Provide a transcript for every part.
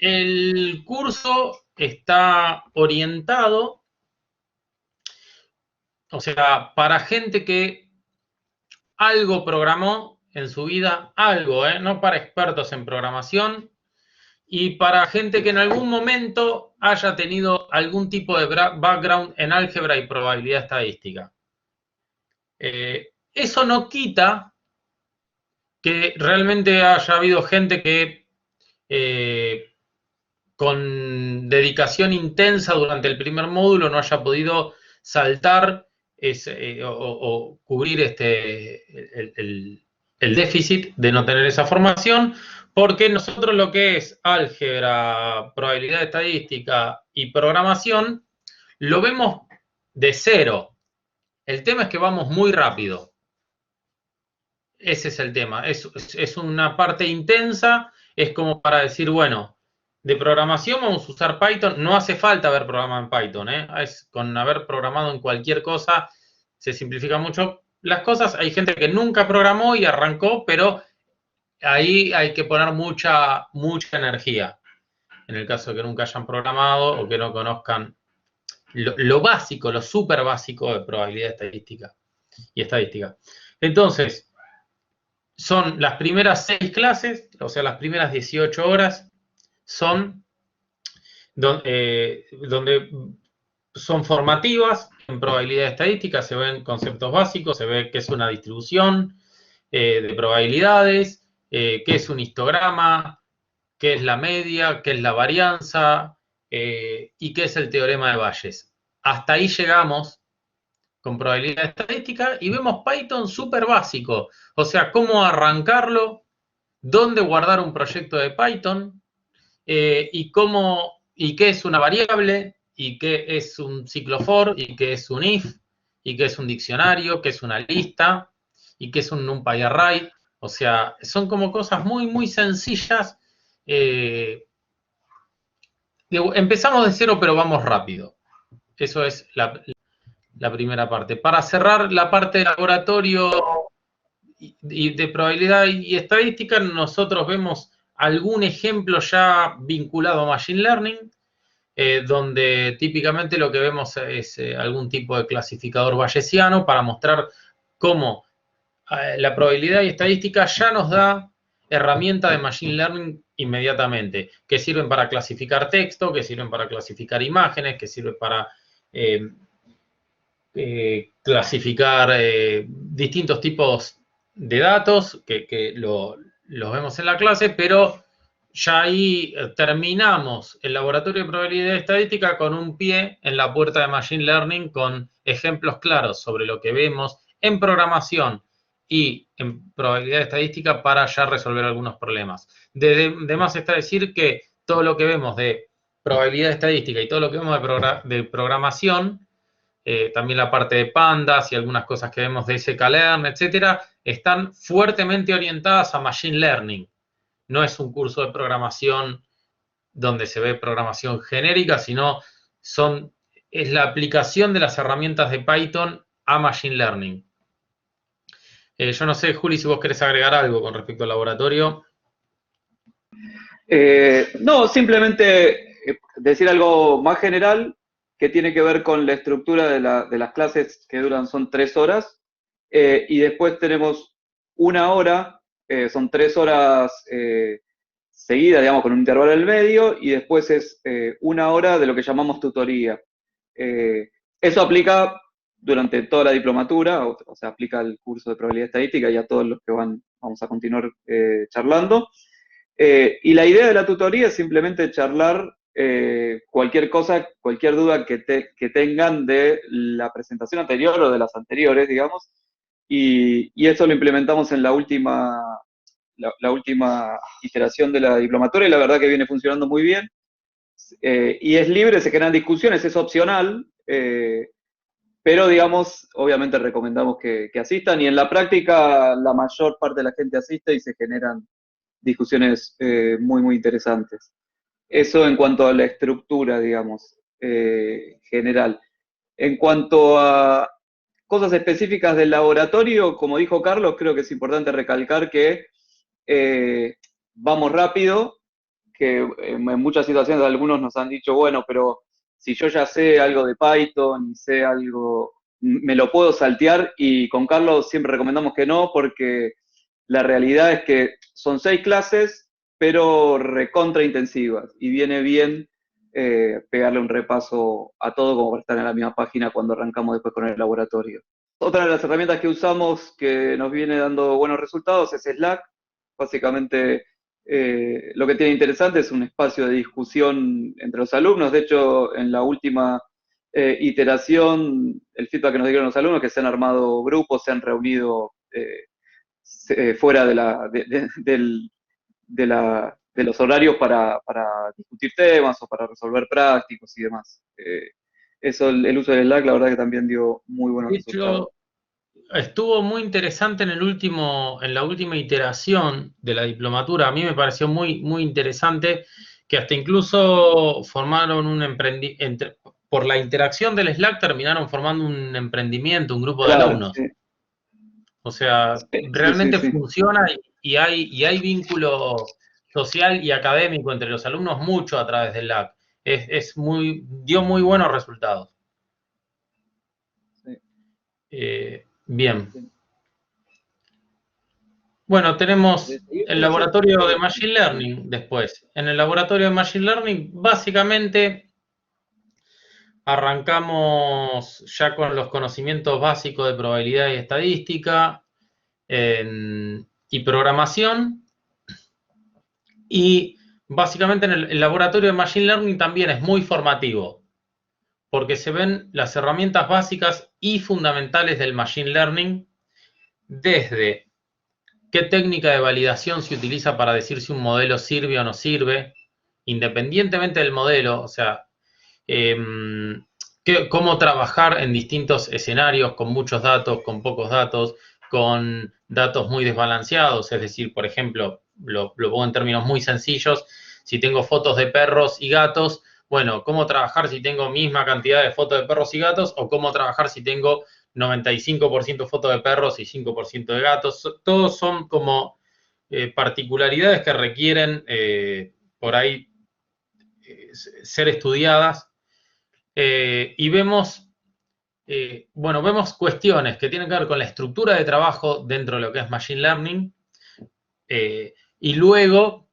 El curso está orientado, o sea, para gente que algo programó en su vida, algo, no para expertos en programación, y para gente que en algún momento haya tenido algún tipo de background en álgebra y probabilidad estadística. Eso no quita que realmente haya habido gente que con dedicación intensa durante el primer módulo no haya podido saltar o cubrir el déficit de no tener esa formación, porque nosotros lo que es álgebra, probabilidad estadística y programación, lo vemos de cero. El tema es que vamos muy rápido. Ese es el tema. Es una parte intensa, es como para decir, bueno, de programación vamos a usar Python. No hace falta haber programado en Python, con haber programado en cualquier cosa se simplifican mucho las cosas. Hay gente que nunca programó y arrancó, pero ahí hay que poner mucha energía. En el caso de que nunca hayan programado o que no conozcan lo básico, lo súper básico de probabilidad estadística y estadística. Entonces, son las primeras 6 clases, o sea, las primeras 18 horas, son donde son formativas en probabilidad estadística, se ven conceptos básicos, se ve qué es una distribución de probabilidades, qué es un histograma, qué es la media, qué es la varianza y qué es el teorema de Bayes. Hasta ahí llegamos con probabilidad estadística y vemos Python súper básico, o sea, cómo arrancarlo, dónde guardar un proyecto de Python y qué es una variable y qué es un ciclo for y qué es un if y qué es un diccionario, qué es una lista y qué es un NumPy array. O sea, son como cosas muy, muy sencillas. Empezamos de cero, pero vamos rápido. Eso es la primera parte. Para cerrar la parte de laboratorio y de probabilidad y estadística, nosotros vemos algún ejemplo ya vinculado a Machine Learning, donde típicamente lo que vemos es algún tipo de clasificador bayesiano para mostrar cómo la probabilidad y estadística ya nos da herramientas de Machine Learning inmediatamente, que sirven para clasificar texto, que sirven para clasificar imágenes, que sirven para clasificar distintos tipos de datos que los vemos en la clase, pero ya ahí terminamos el laboratorio de probabilidad estadística con un pie en la puerta de Machine Learning con ejemplos claros sobre lo que vemos en programación y en probabilidad estadística para ya resolver algunos problemas. De más está decir que todo lo que vemos de probabilidad estadística y todo lo que vemos de programación, también la parte de pandas y algunas cosas que vemos de sklearn, etcétera, están fuertemente orientadas a Machine Learning. No es un curso de programación donde se ve programación genérica, sino es la aplicación de las herramientas de Python a Machine Learning. Yo no sé, Juli, si vos querés agregar algo con respecto al laboratorio. No, simplemente decir algo más general que tiene que ver con la estructura de las clases que son 3 horas, y después tenemos 1 hora, son 3 horas seguidas, digamos, con un intervalo en el medio, y después es 1 hora de lo que llamamos tutoría. Eso aplica durante toda la diplomatura, o sea, aplica al curso de probabilidad estadística y a todos los que vamos a continuar charlando. Y la idea de la tutoría es simplemente charlar cualquier cosa, cualquier duda que tengan de la presentación anterior o de las anteriores, digamos, y eso lo implementamos en la última iteración de la diplomatura y la verdad que viene funcionando muy bien. Y es libre, se generan discusiones, es opcional, pero digamos, obviamente recomendamos que asistan y en la práctica la mayor parte de la gente asiste y se generan discusiones muy, muy interesantes. Eso en cuanto a la estructura, digamos, general. En cuanto a cosas específicas del laboratorio, como dijo Carlos, creo que es importante recalcar que vamos rápido, que en muchas situaciones algunos nos han dicho, bueno, pero si yo ya sé algo de Python y sé algo, me lo puedo saltear, y con Carlos siempre recomendamos que no, porque la realidad es que son 6 clases, pero recontra intensivas, y viene bien pegarle un repaso a todo como para estar en la misma página cuando arrancamos después con el laboratorio. Otra de las herramientas que usamos que nos viene dando buenos resultados es Slack. Básicamente, lo que tiene interesante es un espacio de discusión entre los alumnos. De hecho, en la última iteración, el feedback que nos dieron los alumnos es que se han armado grupos, se han reunido fuera de los horarios para discutir temas o para resolver prácticos y demás. Eso, el uso del Slack, la verdad que también dio muy buenos De resultados. hecho, estuvo muy interesante en la última iteración de la diplomatura. A mí me pareció muy, muy interesante que hasta incluso formaron un emprendimiento, por la interacción del Slack terminaron formando un emprendimiento, un grupo de Claro, alumnos. sí, O sea, sí, sí, realmente sí. funciona y hay vínculo social y académico entre los alumnos mucho a través del Slack. Dio muy buenos resultados. Sí, Bien. sí. Bueno, tenemos Seguir el con las otras. laboratorio de Machine Learning después. En el laboratorio de Machine Learning, básicamente arrancamos ya con los conocimientos básicos de probabilidad y estadística y programación. Y básicamente en el laboratorio de Machine Learning también es muy formativo, porque se ven las herramientas básicas y fundamentales del Machine Learning, desde qué técnica de validación se utiliza para decir si un modelo sirve o no sirve, independientemente del modelo, o sea, eh, cómo trabajar en distintos escenarios, con muchos datos, con pocos datos, con datos muy desbalanceados, es decir, por ejemplo, lo pongo en términos muy sencillos, si tengo fotos de perros y gatos, bueno, cómo trabajar si tengo misma cantidad de fotos de perros y gatos, o cómo trabajar si tengo 95% fotos de perros y 5% de gatos. Todos son como particularidades que requieren por ahí ser estudiadas, y vemos cuestiones que tienen que ver con la estructura de trabajo dentro de lo que es Machine Learning, y luego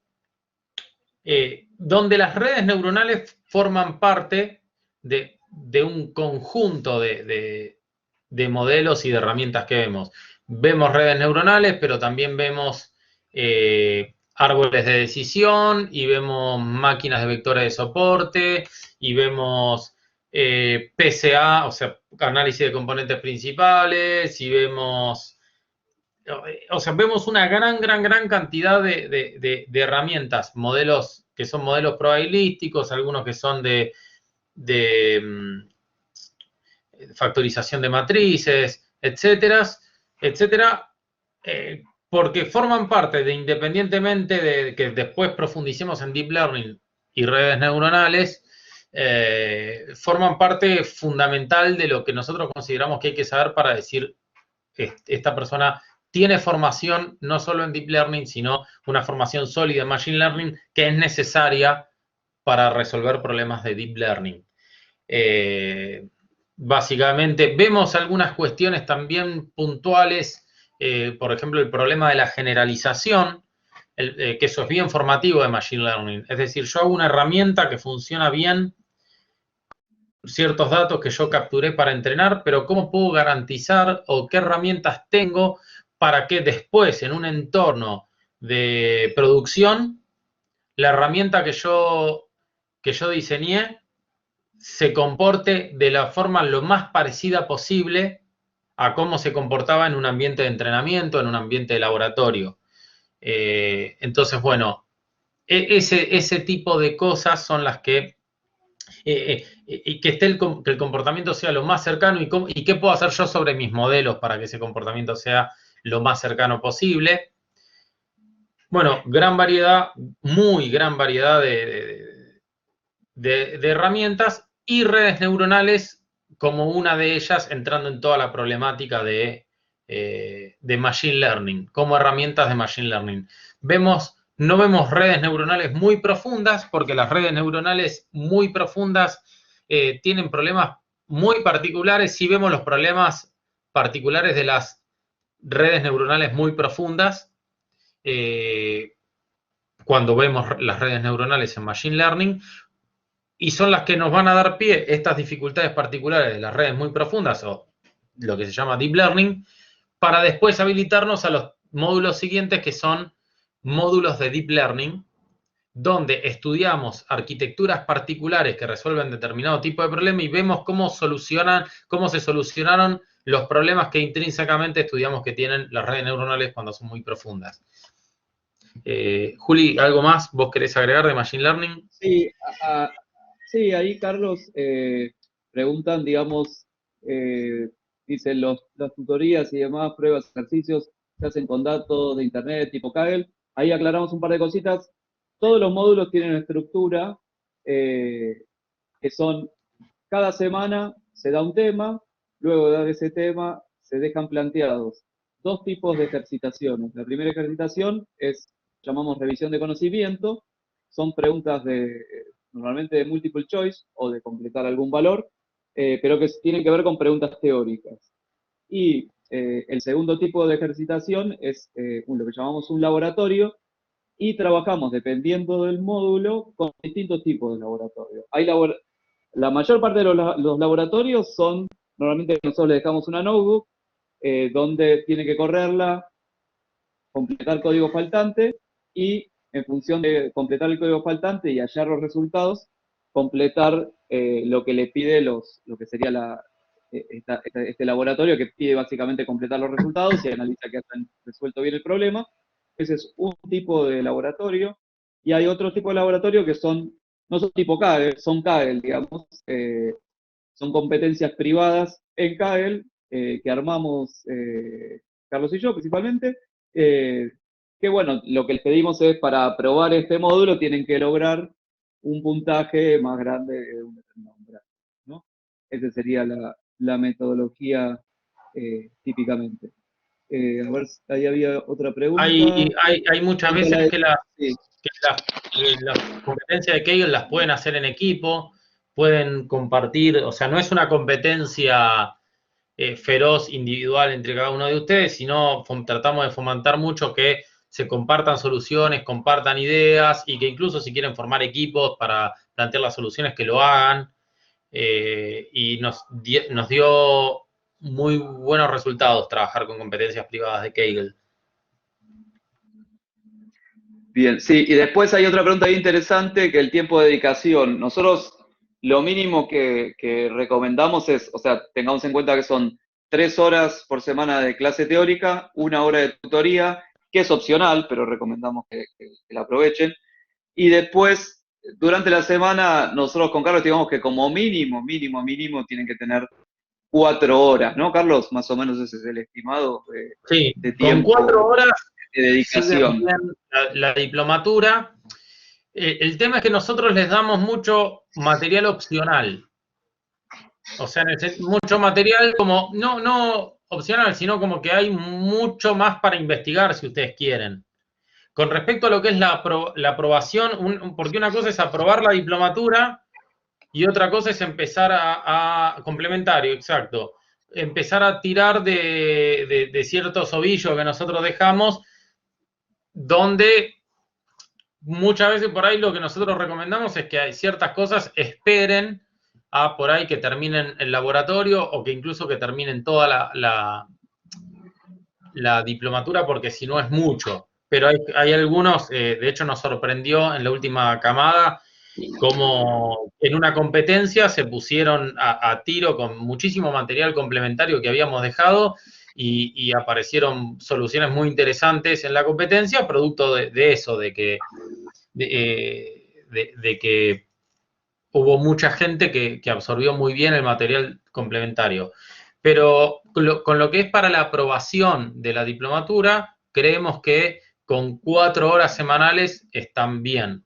donde las redes neuronales forman parte de un conjunto de modelos y de herramientas que vemos. Vemos redes neuronales, pero también vemos árboles de decisión, y vemos máquinas de vectores de soporte, y vemos PCA, o sea, análisis de componentes principales, y vemos, o sea, vemos una gran cantidad de herramientas, modelos que son modelos probabilísticos, algunos que son de factorización de matrices, etcétera, porque forman parte independientemente de que después profundicemos en Deep Learning y redes neuronales, forman parte fundamental de lo que nosotros consideramos que hay que saber para decir, esta persona tiene formación no solo en Deep Learning, sino una formación sólida en Machine Learning que es necesaria para resolver problemas de Deep Learning. Básicamente, vemos algunas cuestiones también puntuales, por ejemplo, el problema de la generalización, que eso es bien formativo de Machine Learning. Es decir, yo hago una herramienta que funciona bien, ciertos datos que yo capturé para entrenar, pero ¿cómo puedo garantizar o qué herramientas tengo para que después, en un entorno de producción, la herramienta que yo diseñé se comporte de la forma lo más parecida posible a cómo se comportaba en un ambiente de entrenamiento, en un ambiente de laboratorio? Entonces, bueno, ese tipo de cosas son las que que el comportamiento sea lo más cercano, y qué puedo hacer yo sobre mis modelos para que ese comportamiento sea lo más cercano posible. Bueno, muy gran variedad de herramientas, y redes neuronales como una de ellas, entrando en toda la problemática de Machine Learning, como herramientas de Machine Learning. Vemos No vemos redes neuronales muy profundas, porque las redes neuronales muy profundas tienen problemas muy particulares. Sí vemos los problemas particulares de las redes neuronales muy profundas, cuando vemos las redes neuronales en Machine Learning, y son las que nos van a dar pie estas dificultades particulares de las redes muy profundas, o lo que se llama Deep Learning, para después habilitarnos a los módulos siguientes, que son módulos de Deep Learning, donde estudiamos arquitecturas particulares que resuelven determinado tipo de problema y vemos cómo se solucionaron los problemas que intrínsecamente estudiamos que tienen las redes neuronales cuando son muy profundas. Juli, ¿algo más vos querés agregar de Machine Learning? Sí, sí, ahí Carlos preguntan, digamos, dicen las tutorías y demás, pruebas, ejercicios, se hacen con datos de internet tipo Kaggle. Ahí aclaramos un par de cositas. Todos los módulos tienen una estructura que son, cada semana se da un tema, luego de dar ese tema se dejan planteados dos tipos de ejercitaciones. La primera ejercitación es, llamamos revisión de conocimiento, son preguntas normalmente de multiple choice o de completar algún valor, pero que tienen que ver con preguntas teóricas. Y el segundo tipo de ejercitación es lo que llamamos un laboratorio, y trabajamos, dependiendo del módulo, con distintos tipos de laboratorios. La mayor parte de los laboratorios son, normalmente nosotros le dejamos una notebook, donde tiene que correrla, completar código faltante, y en función de completar el código faltante y hallar los resultados, completar lo que le pide lo que sería este laboratorio, que pide básicamente completar los resultados y analiza que han resuelto bien el problema. Ese es un tipo de laboratorio. Y hay otro tipo de laboratorio que no son tipo Kaggle, son Kaggle, digamos. Son competencias privadas en Kaggle, que armamos Carlos y yo principalmente, que bueno, lo que les pedimos es, para aprobar este módulo tienen que lograr un puntaje más grande de un determinado umbral, ¿no? Esa sería la metodología típicamente. A ver, ahí había otra pregunta. Hay muchas Cuanto a veces sí. que las competencias de Kaggle las pueden hacer en equipo, pueden compartir, o sea, no es una competencia feroz individual entre cada uno de ustedes, sino tratamos de fomentar mucho que se compartan soluciones, compartan ideas, y que incluso si quieren formar equipos para plantear las soluciones, que lo hagan. Y nos dio muy buenos resultados trabajar con competencias privadas de Kaggle. Bien, sí, y después hay otra pregunta bien interesante, que el tiempo de dedicación. Nosotros lo mínimo que recomendamos es, o sea, tengamos en cuenta que son 3 horas por semana de clase teórica, 1 hora de tutoría, que es opcional, pero recomendamos que la aprovechen. Y después, durante la semana, nosotros con Carlos digamos que como mínimo, tienen que tener 4 horas, ¿no, Carlos? Más o menos ese es el estimado Sí, de con 4 tiempo horas de siguen dedicación. bien la diplomatura. El tema es que nosotros les damos mucho material opcional. O sea, mucho material como, no opcional, sino como que hay mucho más para investigar si ustedes quieren. Con respecto a lo que es la aprobación, porque una cosa es aprobar la diplomatura y otra cosa es empezar complementario, exacto, empezar a tirar de ciertos ovillos que nosotros dejamos, donde muchas veces por ahí lo que nosotros recomendamos es que hay ciertas cosas esperen a por ahí que terminen el laboratorio, o que incluso que terminen toda la diplomatura, porque si no es mucho. Pero hay algunos, de hecho nos sorprendió en la última camada, como en una competencia se pusieron a tiro con muchísimo material complementario que habíamos dejado, y aparecieron soluciones muy interesantes en la competencia, producto de eso, de que hubo mucha gente que absorbió muy bien el material complementario. Pero con lo que es para la aprobación de la diplomatura, creemos que con 4 horas semanales están bien.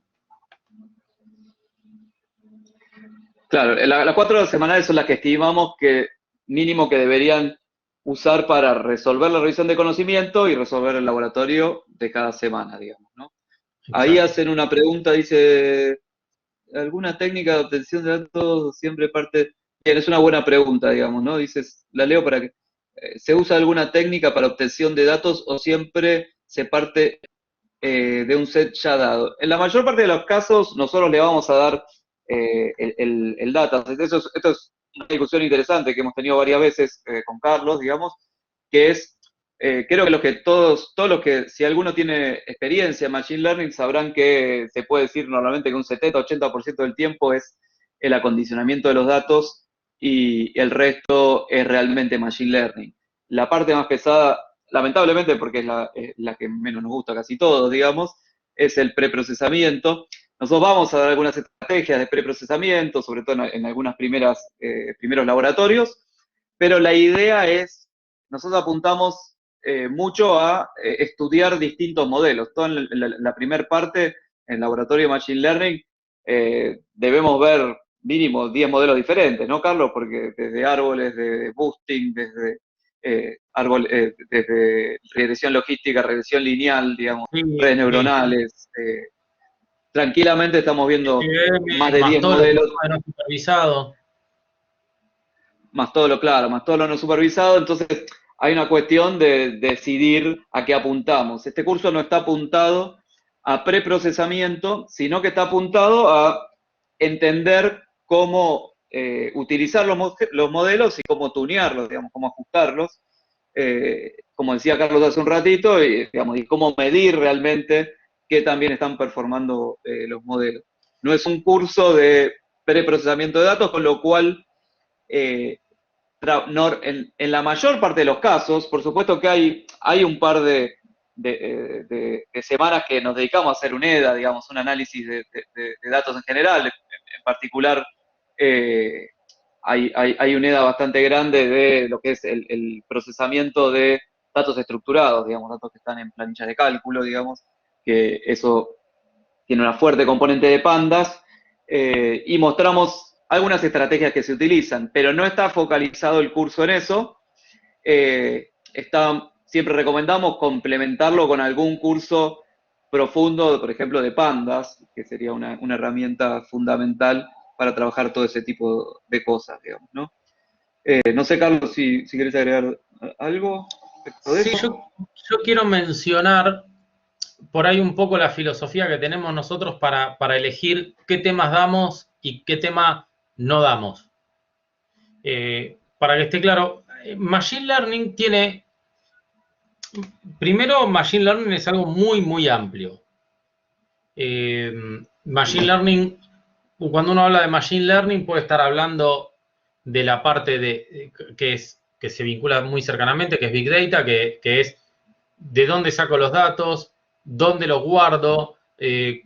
Claro, las 4 horas semanales son las que estimamos que mínimo que deberían usar para resolver la revisión de conocimiento y resolver el laboratorio de cada semana, digamos, ¿no? Ahí exacto. hacen una pregunta, dice, ¿alguna técnica de obtención de datos siempre parte? Bien, es una buena pregunta, digamos, ¿no? Dices, la leo para que... ¿Se usa alguna técnica para obtención de datos o siempre se parte de un set ya dado? En la mayor parte de los casos, nosotros le vamos a dar el data. Esto es una discusión interesante que hemos tenido varias veces con Carlos, digamos, que es, creo que todos los que, si alguno tiene experiencia en Machine Learning, sabrán que se puede decir normalmente que un 70-80% del tiempo es el acondicionamiento de los datos y el resto es realmente Machine Learning. La parte más pesada, lamentablemente, porque es la que menos nos gusta a casi todos, digamos, es el preprocesamiento. Nosotros vamos a dar algunas estrategias de preprocesamiento, sobre todo en algunas primeros laboratorios, pero la idea es, nosotros apuntamos mucho a estudiar distintos modelos. Toda la primera parte, en el laboratorio de Machine Learning, debemos ver mínimo 10 modelos diferentes, ¿no, Carlos? Porque desde árboles, de boosting, desde regresión logística, regresión lineal, digamos, Sí, redes sí. neuronales. Tranquilamente estamos viendo más de Más 10 todo lo que modelos, es no supervisado. más todo lo claro, más todo lo no supervisado. Entonces, hay una cuestión de decidir a qué apuntamos. Este curso no está apuntado a preprocesamiento, sino que está apuntado a entender cómo utilizar los modelos y cómo tunearlos, digamos, cómo ajustarlos. Como decía Carlos hace un ratito, digamos, y cómo medir realmente qué también están performando los modelos. No es un curso de preprocesamiento de datos, con lo cual eh, en la mayor parte de los casos, por supuesto que hay un par de semanas que nos dedicamos a hacer un EDA, digamos, un análisis de datos en general. En particular, hay un EDA bastante grande de lo que es el procesamiento de datos estructurados, digamos, datos que están en planillas de cálculo, digamos, que eso tiene una fuerte componente de pandas, y mostramos algunas estrategias que se utilizan, pero no está focalizado el curso en eso. Siempre recomendamos complementarlo con algún curso profundo, por ejemplo, de pandas, que sería una herramienta fundamental para trabajar todo ese tipo de cosas, digamos, ¿no? No sé, Carlos, si querés agregar algo respecto de Sí, eso. yo quiero mencionar por ahí un poco la filosofía que tenemos nosotros para elegir qué temas damos y qué tema no damos. Para que esté claro, Machine Learning tiene, primero, Machine Learning es algo muy, muy amplio. Eh, Machine Learning, cuando uno habla de Machine Learning, puede estar hablando de la parte que se vincula muy cercanamente, que es Big Data, que es de dónde saco los datos, dónde los guardo,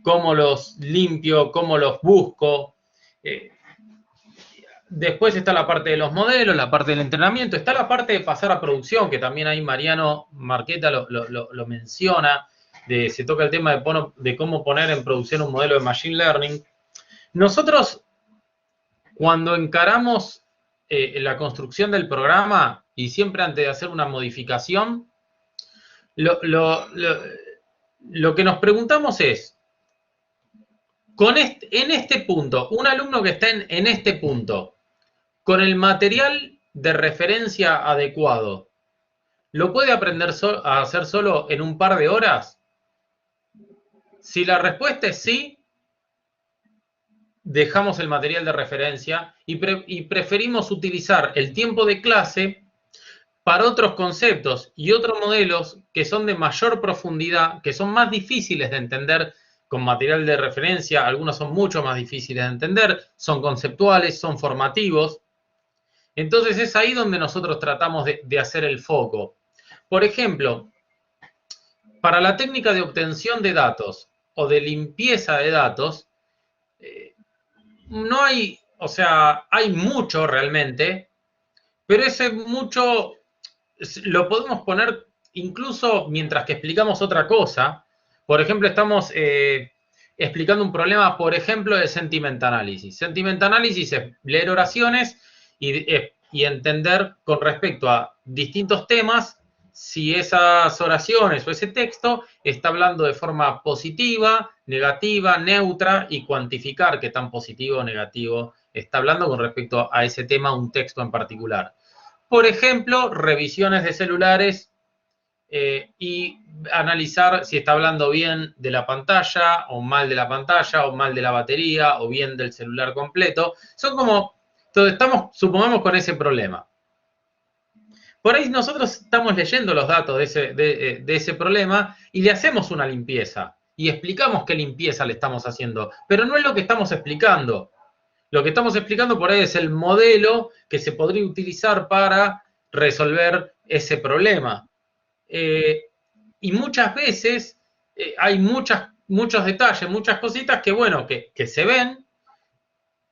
cómo los limpio, cómo los busco. Eh, Después está la parte de los modelos, la parte del entrenamiento, está la parte de pasar a producción, que también ahí Mariano Marqueta lo menciona, se toca el tema de cómo poner en producción un modelo de Machine Learning. Nosotros, cuando encaramos la construcción del programa, y siempre antes de hacer una modificación, lo, lo, lo, lo que nos preguntamos es, en este punto, un alumno que está en este punto, con el material de referencia adecuado, ¿lo puede aprender a hacer solo en un par de horas? Si la respuesta es sí, dejamos el material de referencia y preferimos utilizar el tiempo de clase para otros conceptos y otros modelos que son de mayor profundidad, que son más difíciles de entender con material de referencia. Algunos son mucho más difíciles de entender, son conceptuales, son formativos. Entonces es ahí donde nosotros tratamos de hacer el foco. Por ejemplo, para la técnica de obtención de datos o de limpieza de datos, no hay, o sea, hay mucho realmente, pero ese mucho lo podemos poner incluso mientras que explicamos otra cosa. Por ejemplo, estamos explicando un problema, por ejemplo, de sentiment analysis. Sentiment analysis es leer oraciones y entender con respecto a distintos temas si esas oraciones o ese texto está hablando de forma positiva, negativa, neutra y cuantificar qué tan positivo o negativo está hablando con respecto a ese tema, un texto en particular. Por ejemplo, revisiones de celulares y analizar si está hablando bien de la pantalla o mal de la pantalla o mal de la batería o bien del celular completo. Son como, estamos, supongamos, con ese problema. Por ahí nosotros estamos leyendo los datos de ese problema y le hacemos una limpieza y explicamos qué limpieza le estamos haciendo, pero no es lo que estamos explicando. Lo que estamos explicando por ahí es el modelo que se podría utilizar para resolver ese problema. Y muchas veces hay muchos detalles, muchas cositas que, bueno, que se ven,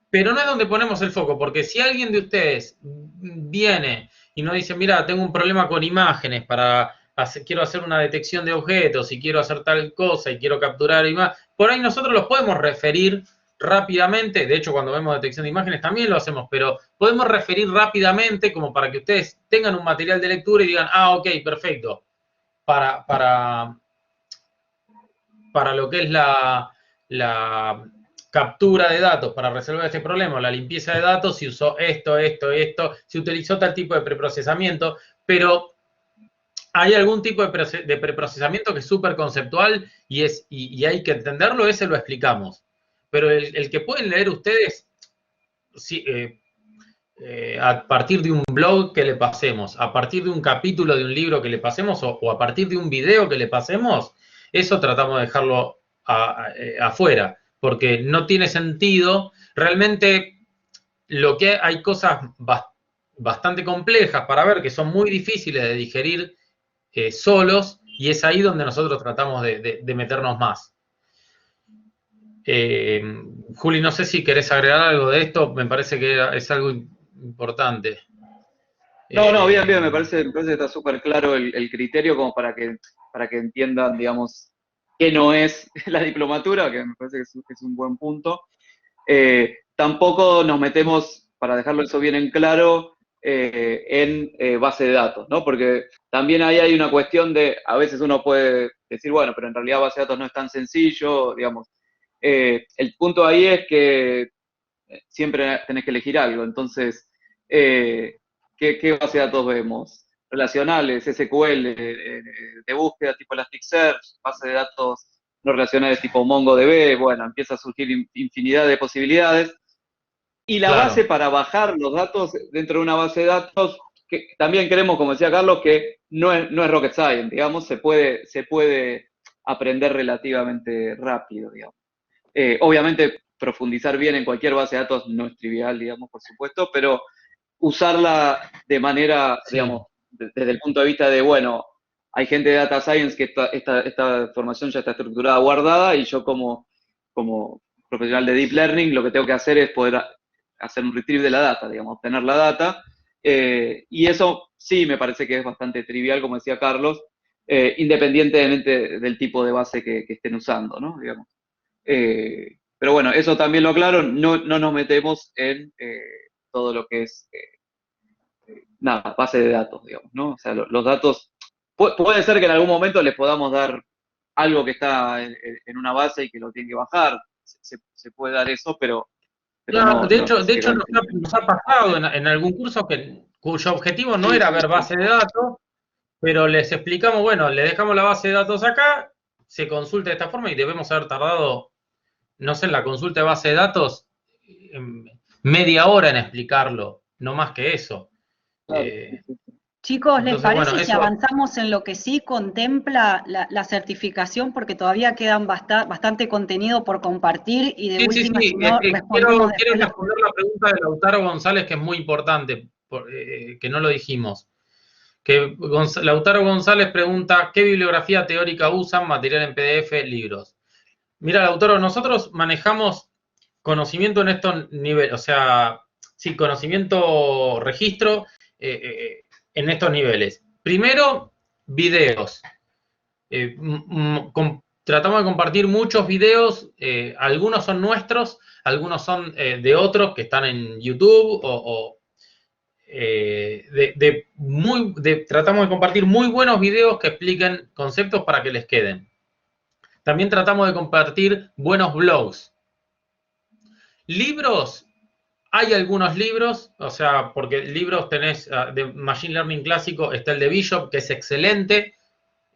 pero no es donde ponemos el foco, porque si alguien de ustedes viene y nos dice, mira, tengo un problema con imágenes quiero hacer una detección de objetos y quiero hacer tal cosa y quiero capturar imágenes, por ahí nosotros los podemos referir rápidamente, de hecho cuando vemos detección de imágenes también lo hacemos, pero podemos referir rápidamente como para que ustedes tengan un material de lectura y digan, ah, ok, perfecto, para lo que es la captura de datos para resolver este problema, la limpieza de datos, se usó esto, se utilizó tal tipo de preprocesamiento, pero hay algún tipo de preprocesamiento que es súper conceptual y hay que entenderlo, ese lo explicamos. Pero el que pueden leer ustedes, sí, a partir de un blog que le pasemos, a partir de un capítulo de un libro que le pasemos o a partir de un video que le pasemos, eso tratamos de dejarlo afuera, porque no tiene sentido. Realmente hay cosas bastante complejas para ver que son muy difíciles de digerir solos y es ahí donde nosotros tratamos de meternos más. Juli, no sé si querés agregar algo de esto, me parece que es algo importante. No, bien, me parece que está súper claro el criterio como para que entiendan, digamos, qué no es la diplomatura, que me parece que es un buen punto. Tampoco nos metemos, para dejarlo eso bien en claro, en base de datos, ¿no? Porque también ahí hay una cuestión de, a veces uno puede decir, bueno, pero en realidad base de datos no es tan sencillo, digamos. El punto ahí es que siempre tenés que elegir algo, entonces, ¿qué base de datos vemos? Relacionales, SQL, de búsqueda tipo Elasticsearch, base de datos no relacionales tipo MongoDB, bueno, empieza a surgir infinidad de posibilidades. Y la Claro. base para bajar los datos dentro de una base de datos, que también creemos, como decía Carlos, que no es rocket science, digamos, se puede aprender relativamente rápido, digamos. Obviamente, profundizar bien en cualquier base de datos no es trivial, digamos, por supuesto, pero usarla de manera, Sí. digamos, desde el punto de vista de, bueno, hay gente de Data Science que esta formación ya está estructurada, guardada, y yo como profesional de Deep Learning lo que tengo que hacer es poder hacer un retrieve de la data, digamos, obtener la data, y eso sí me parece que es bastante trivial, como decía Carlos, independientemente del tipo de base que estén usando, ¿no? Digamos. Pero bueno, eso también lo aclaro, no nos metemos en todo lo que es, nada, base de datos, digamos, ¿no? O sea, los datos, puede ser que en algún momento les podamos dar algo que está en una base y que lo tienen que bajar, se puede dar eso, pero Claro, no de hecho específicamente. nos ha pasado en algún curso cuyo objetivo no era ver base de datos, pero les explicamos, bueno, le dejamos la base de datos acá, se consulta de esta forma y debemos haber tardado, no sé, en la consulta de base de datos, media hora en explicarlo, no más que eso. Claro. Chicos, ¿les Entonces, bueno, parece si eso. avanzamos en lo que sí contempla la certificación? Porque todavía quedan bastante contenido por compartir y de Sí, última, si no, quiero respondemos después responder la pregunta de Lautaro González, que es muy importante, que no lo dijimos. Que Lautaro González pregunta, ¿qué bibliografía teórica usan? Material en PDF, libros. Mira, Lautaro, nosotros manejamos conocimiento en estos niveles, o sea, sí, conocimiento registro en estos niveles. Primero, videos. Tratamos de compartir muchos videos, algunos son nuestros, algunos son de otros que están en YouTube tratamos de compartir muy buenos videos que expliquen conceptos para que les queden. También tratamos de compartir buenos blogs. Libros, hay algunos libros, o sea, porque libros tenés de Machine Learning clásico, está el de Bishop, que es excelente,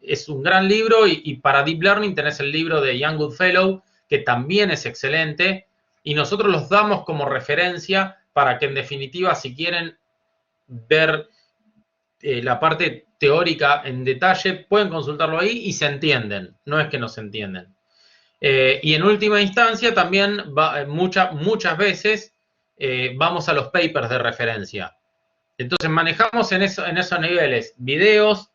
es un gran libro, y para Deep Learning tenés el libro de Ian Goodfellow, que también es excelente, y nosotros los damos como referencia para que, en definitiva, si quieren ver la parte teórica en detalle, pueden consultarlo ahí y se entienden, no es que no se entienden. Y en última instancia también muchas veces vamos a los papers de referencia. Entonces manejamos en esos niveles videos,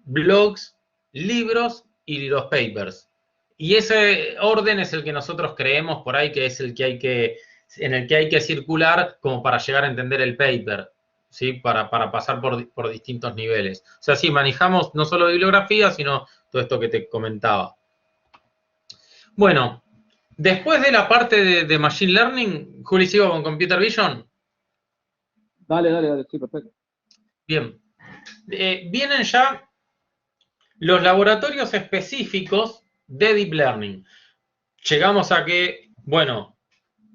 blogs, libros y los papers. Y ese orden es el que nosotros creemos por ahí que es el que en el que hay que circular como para llegar a entender el paper, ¿sí? Para pasar por distintos niveles. O sea, sí, manejamos no solo bibliografía, sino todo esto que te comentaba. Bueno, después de la parte de Machine Learning, Juli, ¿sigo con Computer Vision? Dale, sí, perfecto. Bien. Vienen ya los laboratorios específicos de Deep Learning. Llegamos a que, bueno,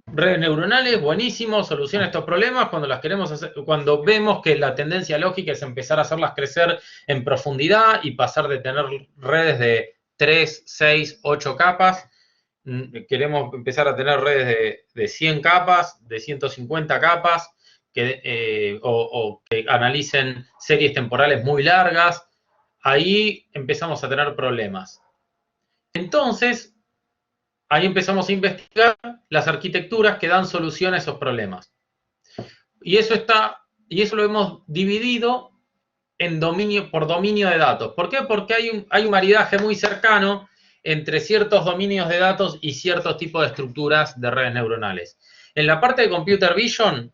redes neuronales, buenísimo, soluciona estos problemas cuando las queremos hacer, cuando vemos que la tendencia lógica es empezar a hacerlas crecer en profundidad y pasar de tener redes de 3, 6, 8 capas. Queremos empezar a tener redes de 100 capas, de 150 capas, o que analicen series temporales muy largas. Ahí empezamos a tener problemas. Entonces, ahí empezamos a investigar las arquitecturas que dan solución a esos problemas. Y eso lo hemos dividido en por dominio de datos. ¿Por qué? Porque hay un maridaje muy cercano entre ciertos dominios de datos y ciertos tipos de estructuras de redes neuronales. En la parte de Computer Vision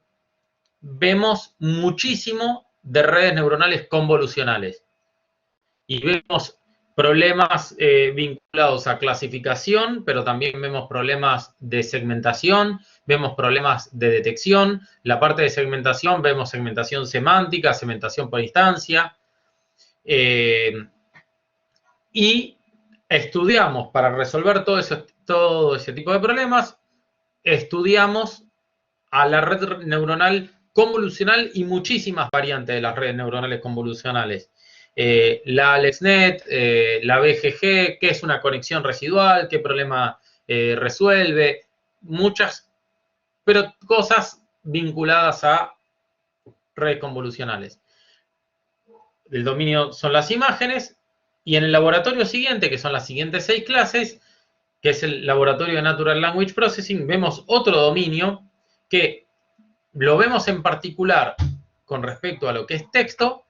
vemos muchísimo de redes neuronales convolucionales. Y vemos problemas vinculados a clasificación, pero también vemos problemas de segmentación, vemos problemas de detección. La parte de segmentación, vemos segmentación semántica, segmentación por instancia. Y estudiamos, para resolver todo ese tipo de problemas, estudiamos a la red neuronal convolucional y muchísimas variantes de las redes neuronales convolucionales. La AlexNet, la BGG, qué es una conexión residual, qué problema resuelve, muchas, pero cosas vinculadas a redes convolucionales. El dominio son las imágenes, y en el laboratorio siguiente, que son las siguientes 6 clases, que es el laboratorio de Natural Language Processing, vemos otro dominio que lo vemos en particular con respecto a lo que es texto,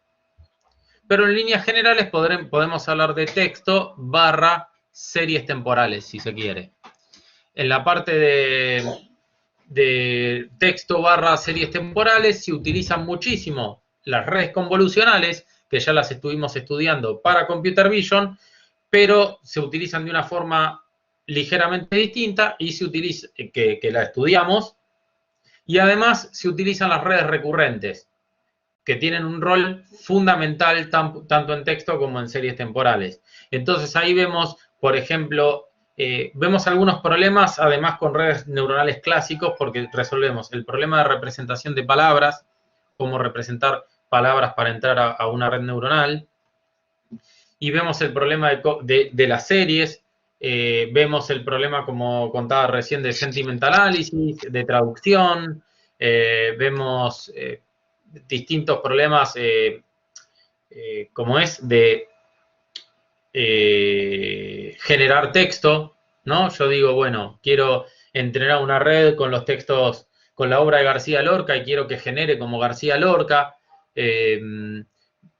pero en líneas generales podemos hablar de texto barra series temporales, si se quiere. En la parte de texto barra series temporales se utilizan muchísimo las redes convolucionales, que ya las estuvimos estudiando para Computer Vision, pero se utilizan de una forma ligeramente distinta y se utiliza, que la estudiamos, y además se utilizan las redes recurrentes, que tienen un rol fundamental tanto en texto como en series temporales. Entonces ahí vemos, por ejemplo, vemos algunos problemas, además con redes neuronales clásicos, porque resolvemos el problema de representación de palabras, cómo representar palabras para entrar a una red neuronal, y vemos el problema de las series, vemos el problema, como contaba recién, de sentimental analysis, de traducción, vemos distintos problemas, como es de generar texto, ¿no? Yo digo, bueno, quiero entrenar una red con los textos, con la obra de García Lorca, y quiero que genere como García Lorca.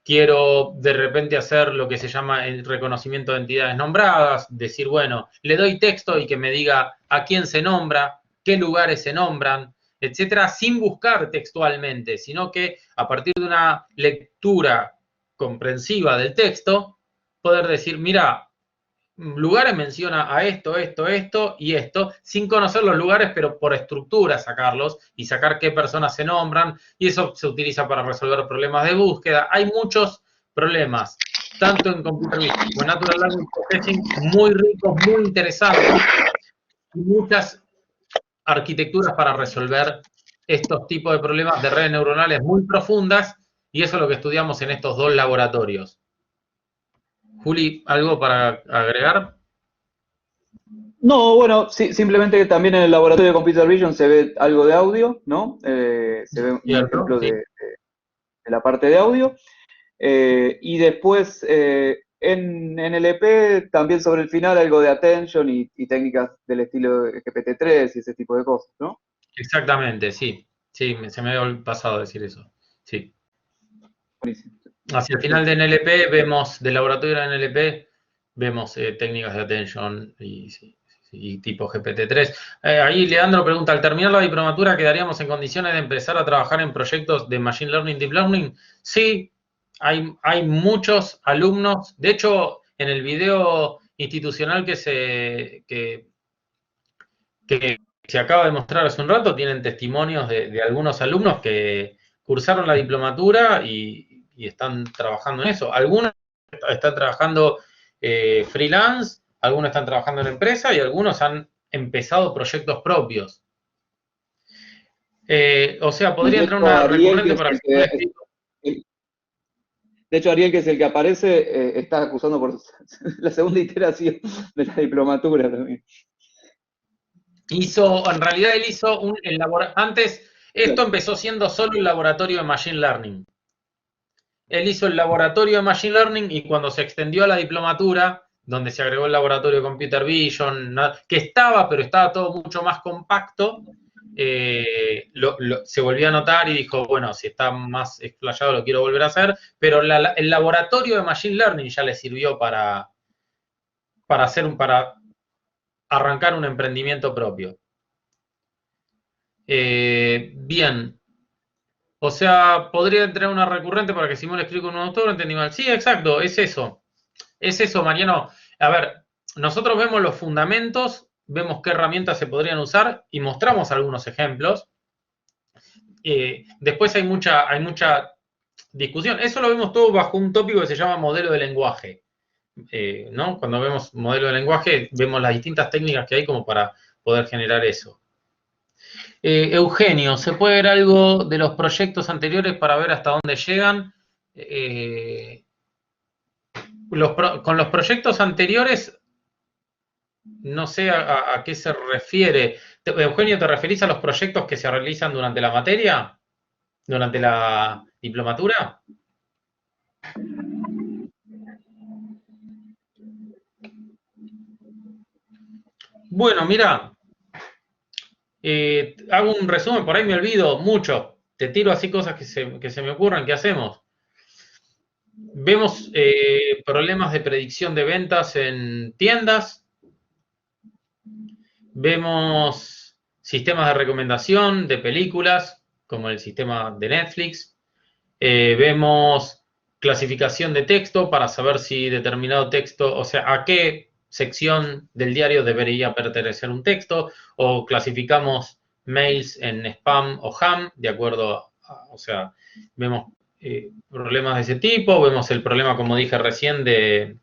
Quiero de repente hacer lo que se llama el reconocimiento de entidades nombradas, decir, bueno, le doy texto y que me diga a quién se nombra, qué lugares se nombran, etcétera, sin buscar textualmente, sino que a partir de una lectura comprensiva del texto, poder decir, mira, lugares menciona a esto, esto, esto y esto, sin conocer los lugares, pero por estructura sacarlos y sacar qué personas se nombran, y eso se utiliza para resolver problemas de búsqueda. Hay muchos problemas, tanto en Computer Vision como en Natural Language Processing, muy ricos, muy interesantes, y muchas arquitecturas para resolver estos tipos de problemas de redes neuronales muy profundas, y eso es lo que estudiamos en estos dos laboratorios. Juli, ¿algo para agregar? No, bueno, sí, simplemente que también en el laboratorio de Computer Vision se ve algo de audio, ¿no? Se ve un ¿Cierto? ejemplo Sí. de la parte de audio. Y después en NLP también sobre el final algo de attention y técnicas del estilo GPT-3 y ese tipo de cosas, ¿no? Exactamente, sí. Sí, se me había pasado decir eso. Sí. Buenísimo. Hacia el final de NLP vemos, del laboratorio de NLP, vemos técnicas de attention y tipo GPT-3. Ahí Leandro pregunta, al terminar la diplomatura, ¿quedaríamos en condiciones de empezar a trabajar en proyectos de Machine Learning, Deep Learning? Sí, hay muchos alumnos. De hecho, en el video institucional que se acaba de mostrar hace un rato, tienen testimonios de algunos alumnos que cursaron la diplomatura y están trabajando en eso. Algunos están trabajando freelance, algunos están trabajando en empresa y algunos han empezado proyectos propios. O sea, podría entrar una recurrente para que... De hecho, Ariel, que es el que aparece, está acusando por la segunda iteración de la diplomatura también. En realidad él hizo antes, esto empezó siendo solo el laboratorio de Machine Learning. Él hizo el laboratorio de Machine Learning y cuando se extendió a la diplomatura, donde se agregó el laboratorio de Computer Vision, que estaba, pero estaba todo mucho más compacto, se volvió a notar y dijo, bueno, si está más explayado lo quiero volver a hacer, pero el laboratorio de Machine Learning ya le sirvió para arrancar un emprendimiento propio. Bien. O sea, podría entrar una recurrente para que Simón le explique un autor, entendí mal. Sí, exacto, es eso. Es eso, Mariano. A ver, nosotros vemos los fundamentos, vemos qué herramientas se podrían usar y mostramos algunos ejemplos. Después hay mucha discusión. Eso lo vemos todo bajo un tópico que se llama modelo de lenguaje. ¿No? Cuando vemos modelo de lenguaje, vemos las distintas técnicas que hay como para poder generar eso. Eugenio, ¿se puede ver algo de los proyectos anteriores para ver hasta dónde llegan? Con los proyectos anteriores, no sé a qué se refiere. Eugenio, ¿te referís a los proyectos que se realizan durante la materia? ¿Durante la diplomatura? Bueno, mira, hago un resumen, por ahí me olvido mucho. Te tiro así cosas que se me ocurran, ¿qué hacemos? Vemos problemas de predicción de ventas en tiendas. Vemos sistemas de recomendación de películas, como el sistema de Netflix. Vemos clasificación de texto para saber si determinado texto, o sea, a qué sección del diario debería pertenecer un texto, o clasificamos mails en spam o ham, de acuerdo o sea, vemos problemas de ese tipo, vemos el problema, como dije recién, de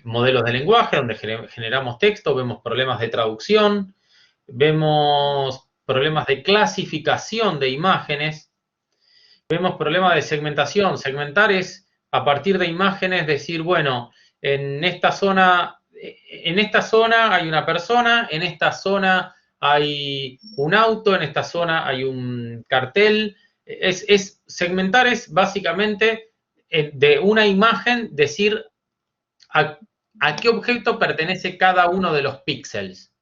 modelos de lenguaje, donde generamos texto, vemos problemas de traducción, vemos problemas de clasificación de imágenes, vemos problemas de segmentación. Segmentar es, a partir de imágenes, decir, bueno, en esta zona hay una persona, en esta zona hay un auto, en esta zona hay un cartel. Segmentar es básicamente de una imagen decir a qué objeto pertenece cada uno de los píxeles.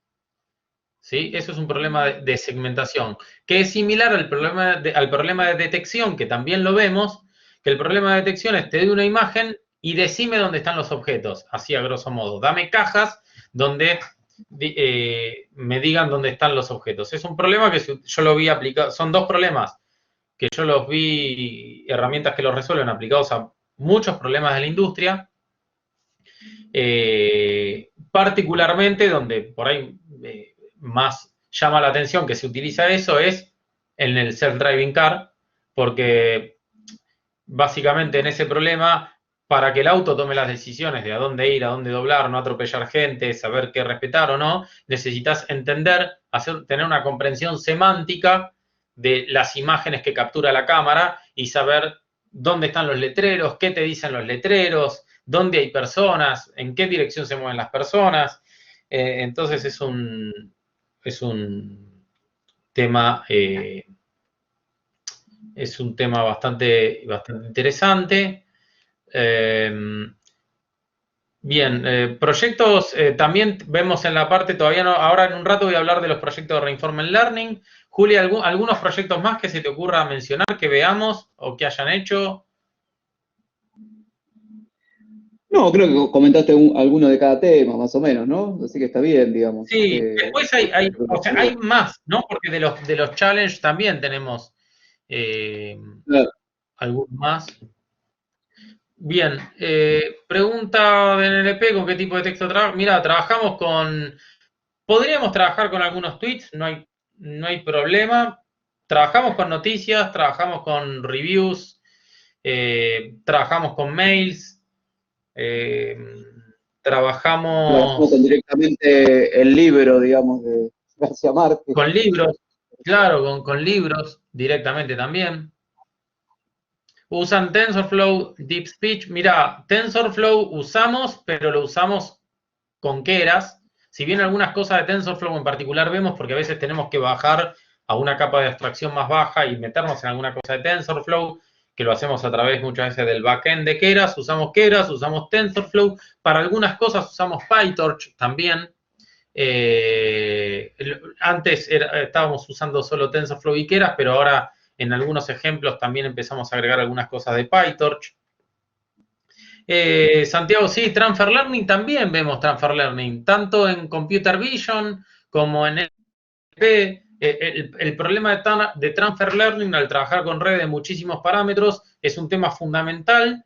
¿Sí? Eso es un problema de segmentación, que es similar al problema de detección, que también lo vemos, que el problema de detección es te doy una imagen y decime dónde están los objetos, así a grosso modo. Dame cajas donde me digan dónde están los objetos. Es un problema que yo lo vi aplicado, son dos problemas que yo los vi, herramientas que los resuelven aplicados a muchos problemas de la industria. Particularmente donde por ahí más llama la atención que se utiliza eso es en el self-driving car, porque básicamente en ese problema, para que el auto tome las decisiones de a dónde ir, a dónde doblar, no atropellar gente, saber qué respetar o no, necesitas entender, tener una comprensión semántica de las imágenes que captura la cámara y saber dónde están los letreros, qué te dicen los letreros, dónde hay personas, en qué dirección se mueven las personas. Entonces es un tema bastante interesante. Bien, proyectos también vemos en la parte, todavía no, ahora en un rato voy a hablar de los proyectos de Reinforcement Learning. Julia, ¿algunos proyectos más que se te ocurra mencionar, que veamos o que hayan hecho? No, creo que comentaste alguno de cada tema, más o menos, ¿no? Así que está bien, digamos. Sí, después hay más, ¿no? Porque de los challenge también tenemos Claro. algunos más. Bien, pregunta de NLP, ¿con qué tipo de texto trabaja? Mira, podríamos trabajar con algunos tweets, no hay problema. Trabajamos con noticias, trabajamos con reviews, trabajamos con mails, Trabajamos trabajamos con directamente el libro, digamos, de García Márquez. con libros, claro, con libros directamente también. Usan TensorFlow, Deep Speech. Mira, TensorFlow usamos, pero lo usamos con Keras. Si bien algunas cosas de TensorFlow en particular vemos, porque a veces tenemos que bajar a una capa de abstracción más baja y meternos en alguna cosa de TensorFlow, que lo hacemos a través muchas veces del backend de Keras, usamos TensorFlow. Para algunas cosas usamos PyTorch también. Antes estábamos usando solo TensorFlow y Keras, pero ahora en algunos ejemplos también empezamos a agregar algunas cosas de PyTorch. Santiago, sí, Transfer Learning, también vemos Transfer Learning, tanto en Computer Vision como en NLP. El problema de Transfer Learning al trabajar con redes de muchísimos parámetros es un tema fundamental,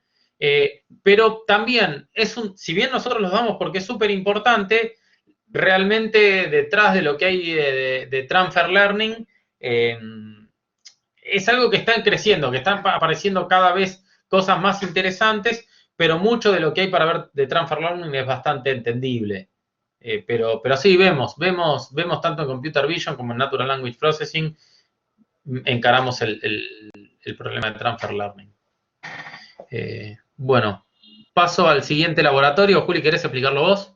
pero también si bien nosotros los damos porque es súper importante, realmente detrás de lo que hay de Transfer Learning es algo que está creciendo, que están apareciendo cada vez cosas más interesantes, pero mucho de lo que hay para ver de Transfer Learning es bastante entendible. Pero sí, vemos tanto en Computer Vision como en Natural Language Processing, encaramos el problema de Transfer Learning. Bueno, paso al siguiente laboratorio. Juli, ¿querés explicarlo vos?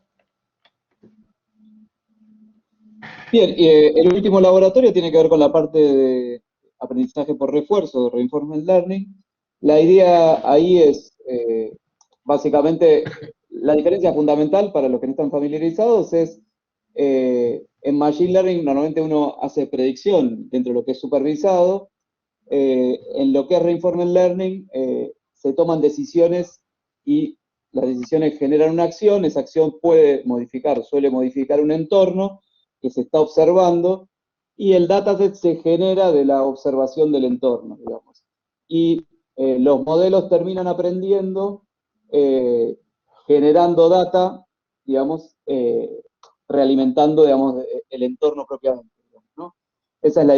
Bien, el último laboratorio tiene que ver con la parte de aprendizaje por refuerzo, Reinforcement Learning. La idea ahí es, básicamente, la diferencia fundamental para los que no están familiarizados es, en Machine Learning normalmente uno hace predicción dentro de lo que es supervisado. En lo que es Reinforcement Learning se toman decisiones y las decisiones generan una acción, esa acción suele modificar un entorno que se está observando, y el dataset se genera de la observación del entorno, digamos. Y los modelos terminan aprendiendo, generando data, digamos, realimentando, digamos, el entorno propiamente, digamos, ¿no? Esa es la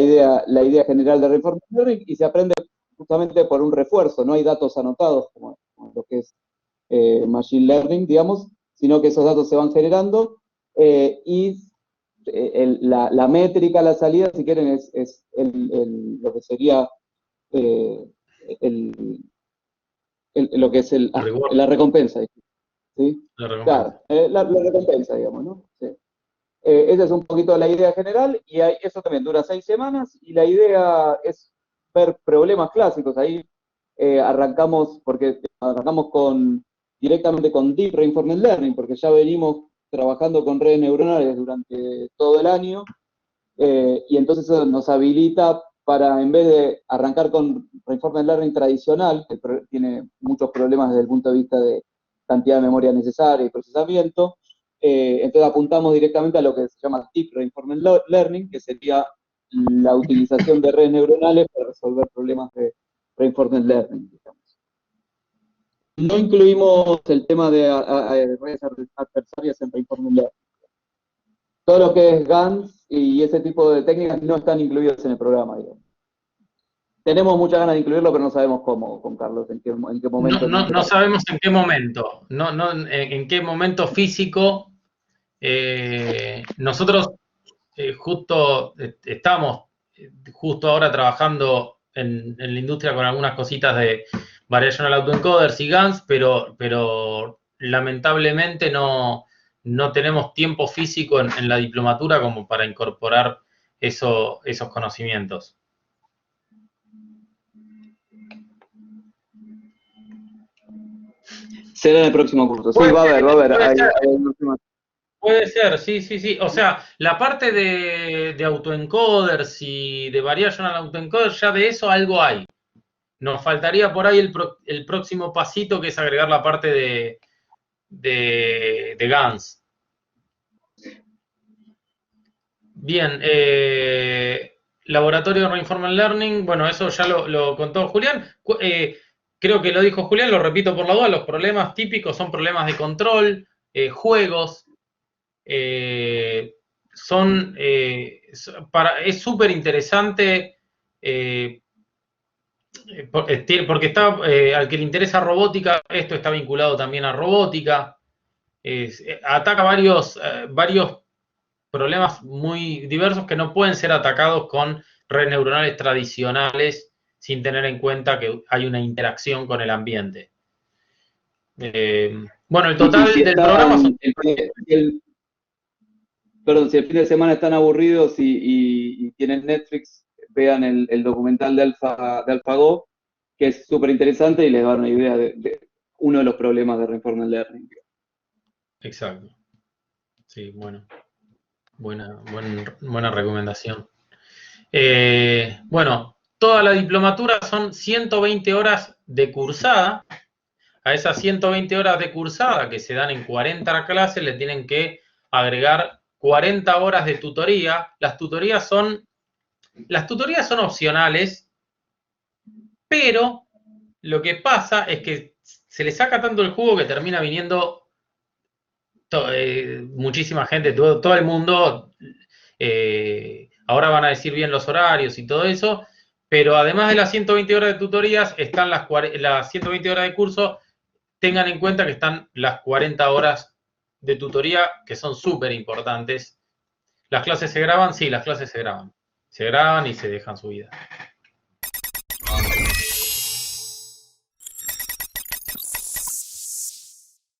idea general de Reinforcement Learning, y se aprende justamente por un refuerzo, no hay datos anotados como lo que es Machine Learning, digamos, sino que esos datos se van generando y la métrica a la salida, si quieren, es lo que sería lo que es la recompensa. ¿Sí? La recompensa. Claro, la recompensa, digamos, ¿no? Sí. Esa es un poquito la idea general, y eso también dura 6 semanas, y la idea es ver problemas clásicos. Ahí arrancamos directamente con Deep Reinforcement Learning, porque ya venimos trabajando con redes neuronales durante todo el año, y entonces eso nos habilita para, en vez de arrancar con Reinforcement Learning tradicional, que tiene muchos problemas desde el punto de vista de cantidad de memoria necesaria y procesamiento, entonces apuntamos directamente a lo que se llama Deep Reinforcement Learning, que sería la utilización de redes neuronales para resolver problemas de Reinforcement Learning, digamos. No incluimos el tema de redes adversarias en Reinforcement Learning. Todo lo que es GANs y ese tipo de técnicas no están incluidas en el programa, digamos. Tenemos muchas ganas de incluirlo, pero no sabemos cómo, con Carlos, en qué momento. No sabemos en qué momento, en qué momento físico. Nosotros justo estamos justo ahora trabajando en la industria con algunas cositas de Variational Autoencoders y GANs, pero lamentablemente no tenemos tiempo físico en la diplomatura como para incorporar esos conocimientos. Será en el próximo curso. Sí, va a haber. Puede ser, sí. O sea, la parte de autoencoders y de variational autoencoders, ya de eso algo hay. Nos faltaría por ahí el próximo pasito, que es agregar la parte de GANs. Bien, laboratorio de Reinforcement Learning, bueno, eso ya lo contó Julián. Creo que lo dijo Julián, lo repito por la duda, los problemas típicos son problemas de control, juegos. Es súper interesante porque está, al que le interesa robótica, esto está vinculado también a robótica. Ataca varios problemas muy diversos que no pueden ser atacados con redes neuronales tradicionales sin tener en cuenta que hay una interacción con el ambiente. Bueno, el total del programa son... Perdón, si el fin de semana están aburridos y tienen Netflix, vean el documental de AlphaGo, que es súper interesante y les da una idea de uno de los problemas de Reinforcement Learning. Exacto. Sí, bueno. Buena recomendación. Bueno, toda la diplomatura son 120 horas de cursada. A esas 120 horas de cursada que se dan en 40 clases le tienen que agregar 40 horas de tutoría. Las tutorías son opcionales, pero lo que pasa es que se le saca tanto el jugo que termina viniendo muchísima gente, todo el mundo. Ahora van a decir bien los horarios y todo eso, pero además de las 120 horas de tutorías, están las 120 horas de curso. Tengan en cuenta que están las 40 horas de tutoría, que son súper importantes. ¿Las clases se graban? Sí, las clases se graban. Se graban y se dejan subidas.